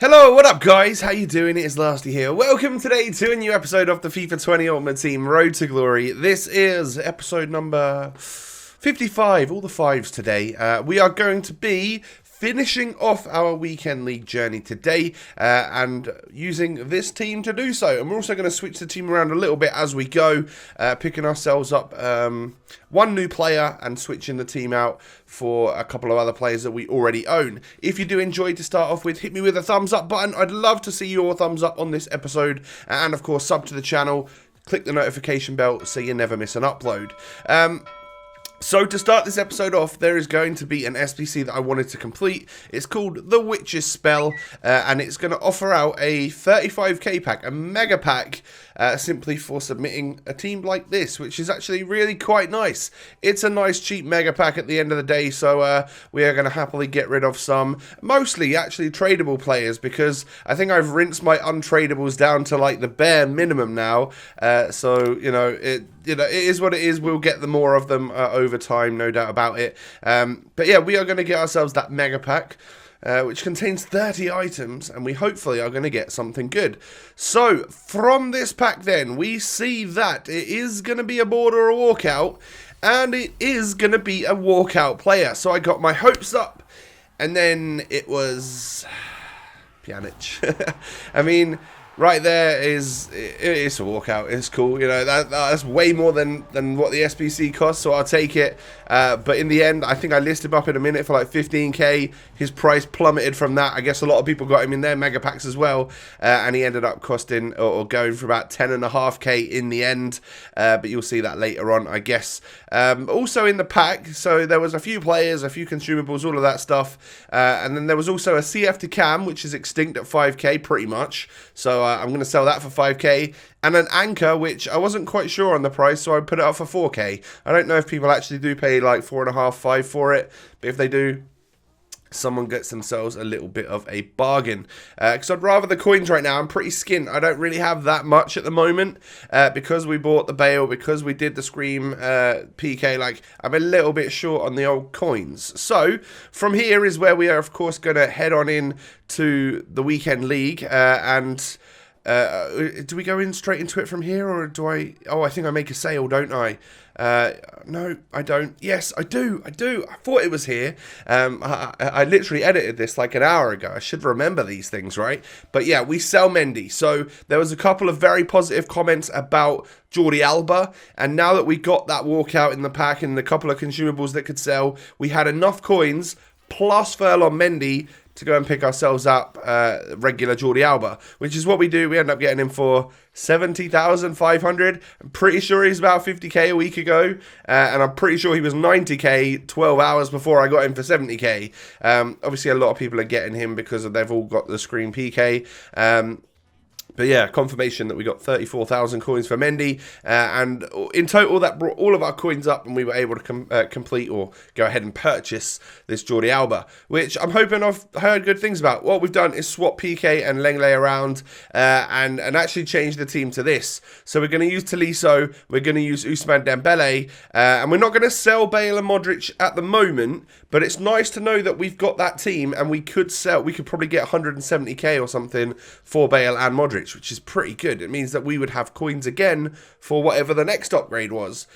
Hello, what up guys? How you doing? It is Lasty here. Welcome today to a new episode of the FIFA 20 Ultimate Team Road to Glory. This is episode number 55, all the fives today. We are going to be finishing off our weekend league journey today and using this team to do so. And we're also going to switch the team around a little bit as we go, picking ourselves up one new player and switching the team out for a couple of other players that we already own. If you do enjoy to start off with, hit me with a thumbs up button. I'd love to see your thumbs up on this episode. And of course, sub to the channel, click the notification bell so you never miss an upload. So to start this episode off, there is going to be an SBC that I wanted to complete. It's called The Witch's Spell, and it's going to offer out a 35k pack, a mega pack, simply for submitting a team like this, which is actually really quite nice. It's a nice cheap mega pack at the end of the day, so we are going to happily get rid of some, mostly actually tradable players, because I think I've rinsed my untradables down to like the bare minimum now, so, it is what it is. We'll get the more of them over time, no doubt about it. But yeah, we are going to get ourselves that mega pack, which contains 30 items, and we hopefully are going to get something good. So from this pack then, we see that it is going to be a board or a walkout, and it is going to be a walkout player. So I got my hopes up, and then it was Pjanic. I mean, right there it's a walkout. It's cool, that's way more than what the SBC costs, so I'll take it. But in the end, I think I listed him up in a minute for like 15k. His price plummeted from that. I guess a lot of people got him in their mega packs as well, and he ended up costing or going for about 10.5k in the end. But you'll see that later on, I guess. Also in the pack, so there was a few players, a few consumables, all of that stuff, and then there was also a CF to Cam, which is extinct at 5k pretty much. So I'm going to sell that for 5k, and an anchor, which I wasn't quite sure on the price, so I put it up for 4k. I don't know if people actually do pay like 4.5, 5 for it, but if they do, someone gets themselves a little bit of a bargain. Because I'd rather the coins right now. I'm pretty skint. I don't really have that much at the moment, because we bought the Bale, because we did the Scream PK. Like, I'm a little bit short on the old coins. So from here is where we are, of course, going to head on in to the weekend league, and do we go in straight into it from here, or do I? Oh, I think I make a sale, don't I? No, I don't. Yes, I do. I thought it was here. I literally edited this like an hour ago. I should remember these things, right? But yeah, we sell Mendy. So there was a couple of very positive comments about Jordi Alba, and now that we got that walkout in the pack and a couple of consumables that could sell, we had enough coins plus Furlong Mendy to go and pick ourselves up regular Jordi Alba, which is what we do. We end up getting him for 70,500. I'm pretty sure he's about 50k a week ago, and I'm pretty sure he was 90k 12 hours before I got him for 70k. Obviously, a lot of people are getting him because they've all got the Screen PK. But yeah, confirmation that we got 34,000 coins for Mendy, and in total that brought all of our coins up, and we were able to complete or go ahead and purchase this Jordi Alba, which I'm hoping I've heard good things about. What we've done is swap PK and Lenglet around, and actually change the team to this. So we're going to use Tolisso, we're going to use Ousmane Dembele, and we're not going to sell Bale and Modric at the moment, but it's nice to know that we've got that team, and we could probably get 170k or something for Bale and Modric, which is pretty good. It means that we would have coins again for whatever the next upgrade was.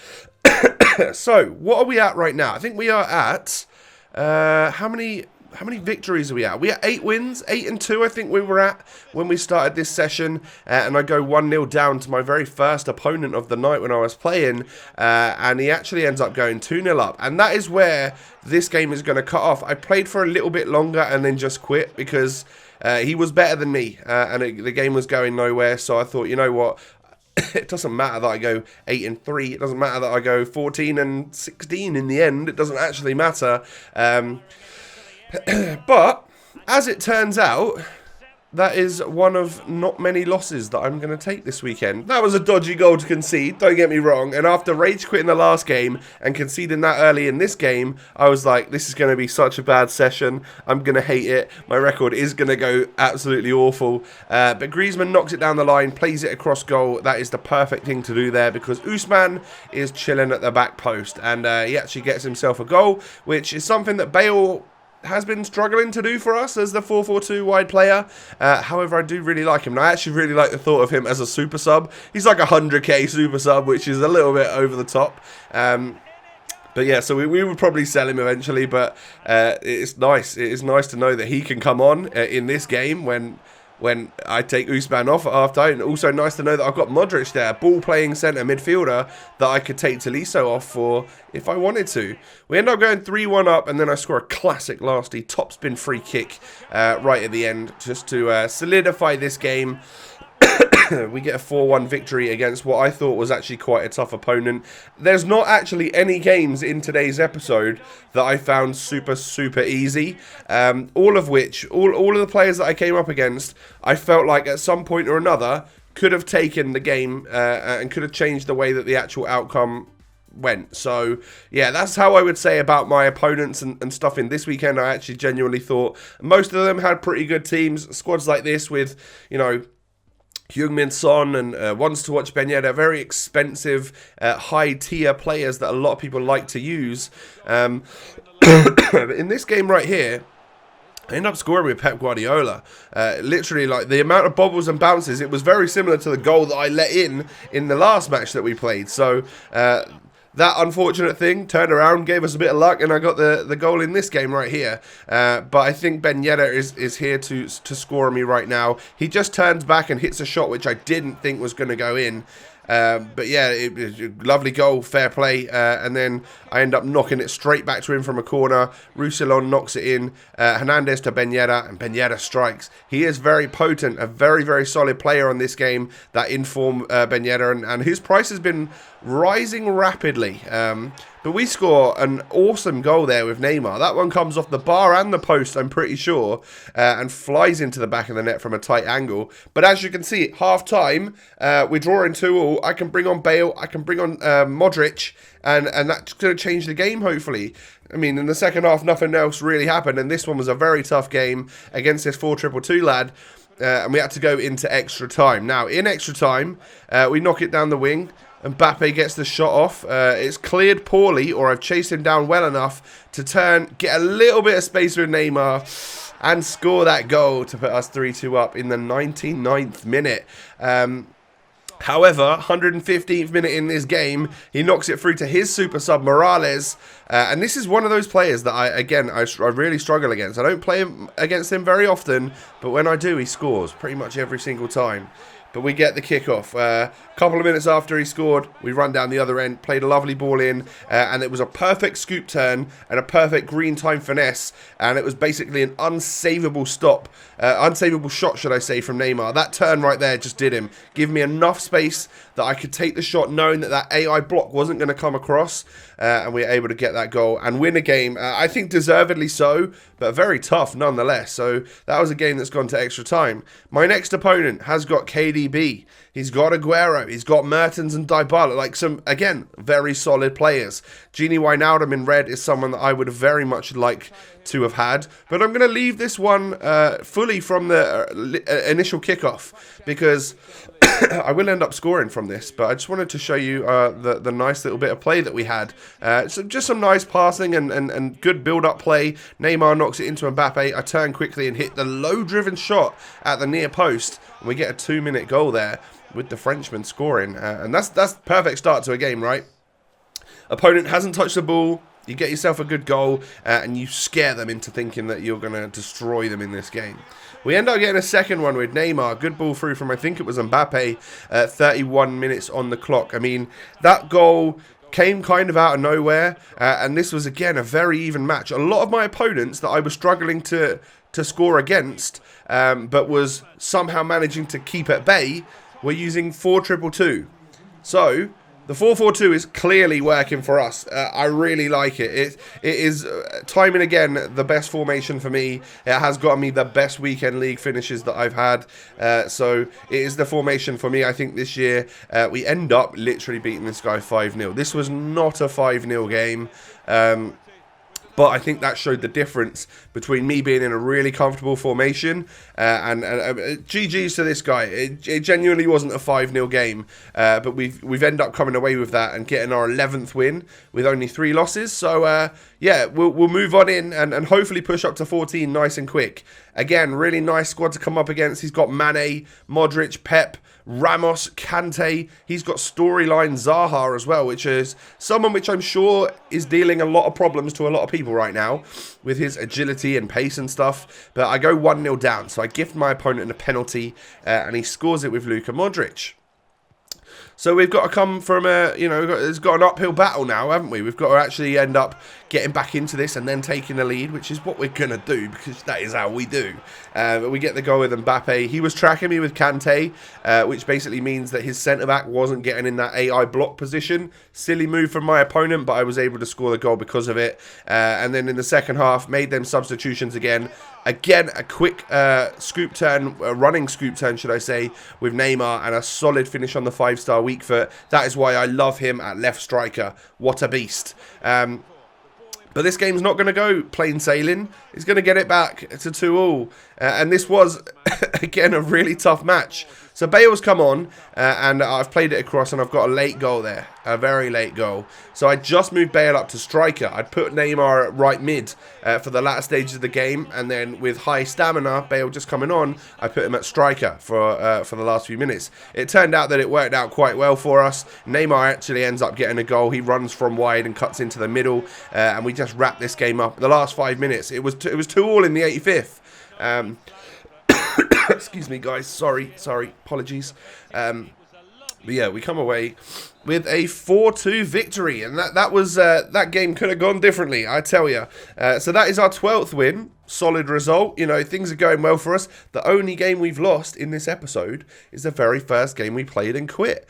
So, what are we at right now? I think we are at, how many victories are we at? We are 8 wins, 8 and 2 I think we were at when we started this session, and I go 1-0 down to my very first opponent of the night when I was playing, and he actually ends up going 2-0 up, and that is where this game is going to cut off. I played for a little bit longer and then just quit because he was better than me, and the game was going nowhere, so I thought, you know what, it doesn't matter that I go 8 and 3, it doesn't matter that I go 14 and 16 in the end, it doesn't actually matter. But as it turns out, that is one of not many losses that I'm going to take this weekend. That was a dodgy goal to concede, don't get me wrong. And after rage quitting the last game and conceding that early in this game, I was like, this is going to be such a bad session. I'm going to hate it. My record is going to go absolutely awful. But Griezmann knocks it down the line, plays it across goal. That is the perfect thing to do there because Ousmane is chilling at the back post. And he actually gets himself a goal, which is something that Bale has been struggling to do for us as the 4-4-2 wide player. However, I do really like him. And I actually really like the thought of him as a super sub. He's like a 100k super sub, which is a little bit over the top. But yeah, so we would probably sell him eventually, but it's nice. It is nice to know that he can come on in this game when I take Usman off at half-time. And also nice to know that I've got Modric there, ball-playing centre midfielder that I could take Tolisso off for if I wanted to. We end up going 3-1 up, and then I score a classic lastly topspin free kick right at the end just to solidify this game. We get a 4-1 victory against what I thought was actually quite a tough opponent. There's not actually any games in today's episode that I found super easy. All of the players that I came up against, I felt like at some point or another could have taken the game and could have changed the way that the actual outcome went. So yeah, that's how I would say about my opponents and stuff in this weekend. I actually genuinely thought most of them had pretty good teams. Squads like this with, you know, Heung-min Son and Wants to Watch Ben Yedder, very expensive, high-tier players that a lot of people like to use. But in this game right here, I end up scoring with Pep Guardiola. Literally, like, the amount of bobbles and bounces, it was very similar to the goal that I let in the last match that we played. So, that unfortunate thing turned around, gave us a bit of luck, and I got the goal in this game right here. But I think Ben Yedder is here to score me right now. He just turns back and hits a shot which I didn't think was going to go in. But yeah, it was a lovely goal, fair play, and then I end up knocking it straight back to him from a corner. Roussillon knocks it in, Hernandez to Ben Yedder, and Ben Yedder strikes. He is very potent, a very solid player on this game, that inform Ben Yedder, and his price has been rising rapidly. But we score an awesome goal there with Neymar. That one comes off the bar and the post, I'm pretty sure, and flies into the back of the net from a tight angle. But as you can see, half-time, we're drawing 2-2. I can bring on Bale, I can bring on Modric, and that's going to change the game, hopefully. I mean, in the second half, nothing else really happened, and this one was a very tough game against this 4-2-2 lad. And we had to go into extra time. Now, in extra time, we knock it down the wing. Mbappe gets the shot off. It's cleared poorly, or I've chased him down well enough to turn, get a little bit of space with Neymar, and score that goal to put us 3-2 up in the 99th minute. However, 115th minute in this game, he knocks it through to his super sub, Morales. And this is one of those players that I really struggle against. I don't play against him very often, but when I do, he scores pretty much every single time. But we get the kickoff. A couple of minutes after he scored, we run down the other end, played a lovely ball in, and it was a perfect scoop turn and a perfect green time finesse, and it was basically an unsavable shot, should I say, from Neymar. That turn right there just did him. Give me enough space that I could take the shot knowing that AI block wasn't going to come across, and we were able to get that goal and win a game. I think deservedly so, but very tough nonetheless. So that was a game that's gone to extra time. My next opponent has got KDB. He's got Aguero. He's got Mertens and Dybala. Like some, again, very solid players. Gini Wijnaldum in red is someone that I would very much like to have had. But I'm going to leave this one fully from the initial kickoff because I will end up scoring from this. But I just wanted to show you the nice little bit of play that we had. So just some nice passing and good build-up play. Neymar knocks it into Mbappe. I turn quickly and hit the low-driven shot at the near post. And we get a 2-minute goal there with the Frenchman scoring. And that's perfect start to a game, right? Opponent hasn't touched the ball. You get yourself a good goal, and you scare them into thinking that you're going to destroy them in this game. We end up getting a second one with Neymar. Good ball through from, I think it was Mbappe, 31 minutes on the clock. I mean, that goal came kind of out of nowhere, and this was, again, a very even match. A lot of my opponents that I was struggling to score against, but was somehow managing to keep at bay, were using 4-2-2. So the 4-4-2 is clearly working for us. I really like it. It is, time and again, the best formation for me. It has gotten me the best weekend league finishes that I've had. So it is the formation for me, I think, this year. We end up literally beating this guy 5-0. This was not a 5-0 game. But I think that showed the difference between me being in a really comfortable formation and GG's to this guy. It genuinely wasn't a 5-0 game, but we've ended up coming away with that and getting our 11th win with only 3 losses. So yeah, we'll move on in and hopefully push up to 14 nice and quick. Again, really nice squad to come up against. He's got Mane, Modric, Pep, Ramos, Kante. He's got storyline Zaha as well, which is someone which I'm sure is dealing a lot of problems to a lot of people right now with his agility and pace and stuff. But I go 1-0 down, so I gift my opponent a penalty, and he scores it with Luka Modric. So we've got to come from it's got an uphill battle now, haven't we? We've got to actually end up getting back into this and then taking the lead, which is what we're going to do because that is how we do. But we get the goal with Mbappe. He was tracking me with Kante, which basically means that his centre-back wasn't getting in that AI block position. Silly move from my opponent, but I was able to score the goal because of it. And then in the second half, made them substitutions again. Again, a quick scoop turn, a running scoop turn, should I say, with Neymar and a solid finish on the 5-star weak foot. That is why I love him at left striker. What a beast. But this game's not going to go plain sailing. He's going to get it back to 2-2. And this was, again, a really tough match. So Bale's come on, and I've played it across, and I've got a late goal there. A very late goal. So I just moved Bale up to striker. I'd put Neymar at right mid for the latter stages of the game. And then with high stamina, Bale just coming on, I put him at striker for the last few minutes. It turned out that it worked out quite well for us. Neymar actually ends up getting a goal. He runs from wide and cuts into the middle. And we just wrapped this game up. The last 5 minutes, it was 2-2 in the 85th. Excuse me, guys. Sorry. Apologies. But yeah, we come away with a 4-2 victory, and that was that game could have gone differently, I tell you. So that is our 12th win. Solid result. You know, things are going well for us. The only game we've lost in this episode is the very first game we played and quit.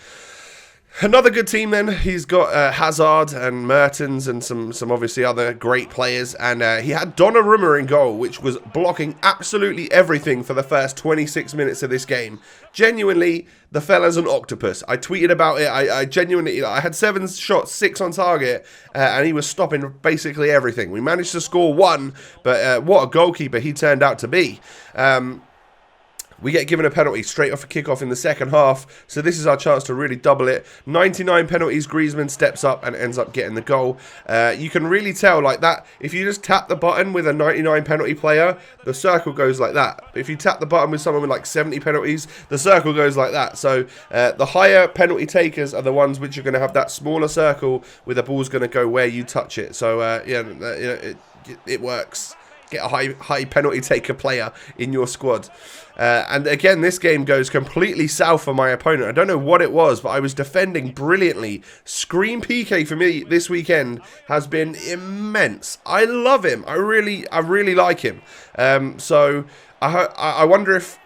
Another good team then. He's got Hazard and Mertens and some obviously other great players. And he had Donnarumma in goal, which was blocking absolutely everything for the first 26 minutes of this game. Genuinely, the fella's an octopus. I tweeted about it. I genuinely, I had 7 shots, 6 on target, and he was stopping basically everything. We managed to score 1, but what a goalkeeper he turned out to be. We get given a penalty straight off a kickoff in the second half, so this is our chance to really double it. 99 penalties, Griezmann steps up and ends up getting the goal. You can really tell like that, if you just tap the button with a 99 penalty player, the circle goes like that. But if you tap the button with someone with like 70 penalties, the circle goes like that. So the higher penalty takers are the ones which are going to have that smaller circle where the ball's going to go where you touch it. So it works. Get a high penalty taker player in your squad. And again, this game goes completely south for my opponent. I don't know what it was, but I was defending brilliantly. Screen PK for me this weekend has been immense. I love him. I really like him. So I wonder if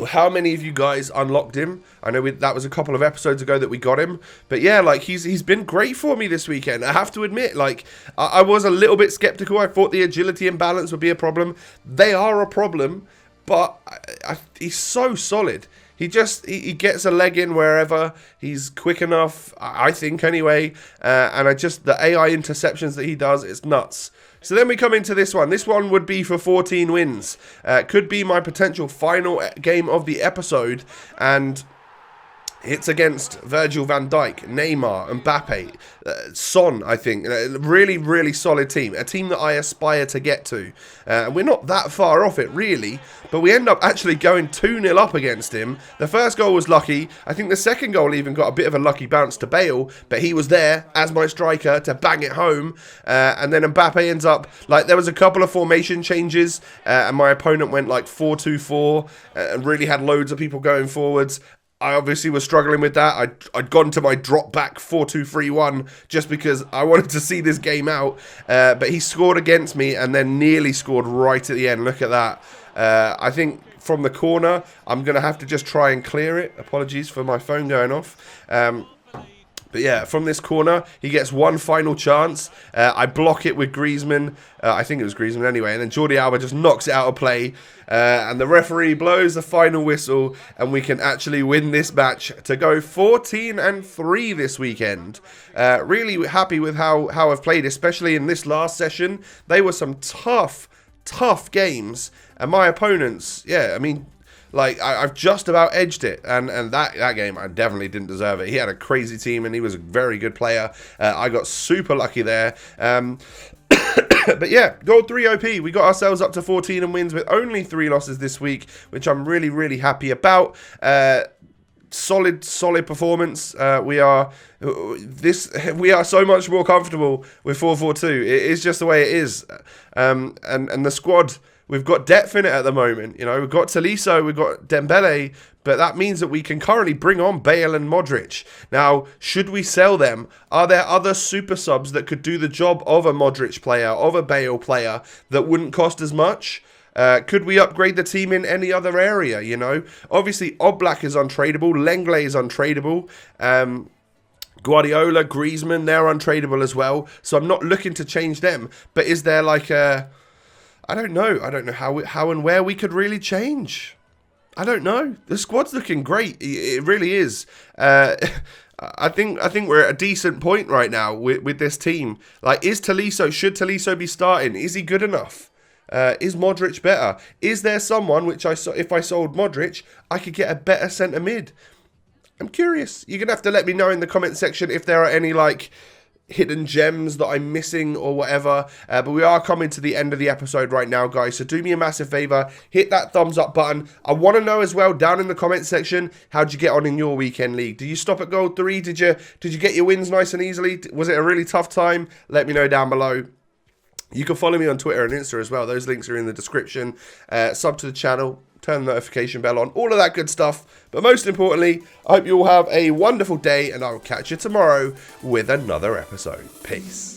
how many of you guys unlocked him. I know that was a couple of episodes ago that we got him. But yeah, like he's been great for me this weekend. I have to admit, like I was a little bit skeptical. I thought the agility and balance would be a problem. They are a problem, but he's so solid. He gets a leg in wherever. He's quick enough, I think anyway. And the AI interceptions that he does, it's nuts. So then we come into this one. This one would be for 14 wins. Could be my potential final game of the episode. And it's against Virgil van Dijk, Neymar, Mbappe, Son, I think. Really, really solid team. A team that I aspire to get to. We're not that far off it, really. But we end up actually going 2-0 up against him. The first goal was lucky. I think the second goal even got a bit of a lucky bounce to Bale. But he was there as my striker to bang it home. And then Mbappe ends up, like, there was a couple of formation changes. And my opponent went like 4-2-4. And really had loads of people going forwards. I obviously was struggling with that. I'd gone to my drop back 4-2-3-1 just because I wanted to see this game out. But he scored against me and then nearly scored right at the end. Look at that. I think from the corner, I'm going to have to just try and clear it. Apologies for my phone going off. But yeah, from this corner, he gets one final chance. I block it with Griezmann. I think it was Griezmann anyway. And then Jordi Alba just knocks it out of play. And the referee blows the final whistle. And we can actually win this match to go 14-3 this weekend. Really happy with how I've played, especially in this last session. They were some tough games. And my opponents, yeah, I mean... Like, I've just about edged it, and that game, I definitely didn't deserve it. He had a crazy team, and he was a very good player. I got super lucky there. But yeah, Gold 3 OP. We got ourselves up to 14 and wins with only 3 losses this week, which I'm really, really happy about. Solid performance. We are so much more comfortable with 4-4-2. It is just the way it is. And the squad... We've got depth in it at the moment. You know, we've got Tolisso, we've got Dembele, but that means that we can currently bring on Bale and Modric. Now, should we sell them? Are there other super subs that could do the job of a Modric player, of a Bale player, that wouldn't cost as much? Could we upgrade the team in any other area, you know? Obviously, Oblak is untradeable, Lenglet is untradeable, Guardiola, Griezmann, they're untradeable as well. So I'm not looking to change them. But is there like a... I don't know how and where we could really change. I don't know. The squad's looking great. It really is. I think we're at a decent point right now with this team. Like, should Tolisso be starting? Is he good enough? Is Modric better? Is there someone if I sold Modric, I could get a better centre mid? I'm curious. You're gonna have to let me know in the comment section if there are any like hidden gems that I'm missing or whatever, but we are coming to the end of the episode right now, guys, so do me a massive favor, hit that thumbs up button. I want to know as well down in the comment section, how'd you get on in your weekend league? Did you stop at Gold 3? Did you get your wins nice and easily? Was it a really tough time? Let me know down below. You can follow me on Twitter and Insta as well. Those links are in the description. Sub to the channel, turn the notification bell on, all of that good stuff. But most importantly, I hope you all have a wonderful day, and I will catch you tomorrow with another episode. Peace.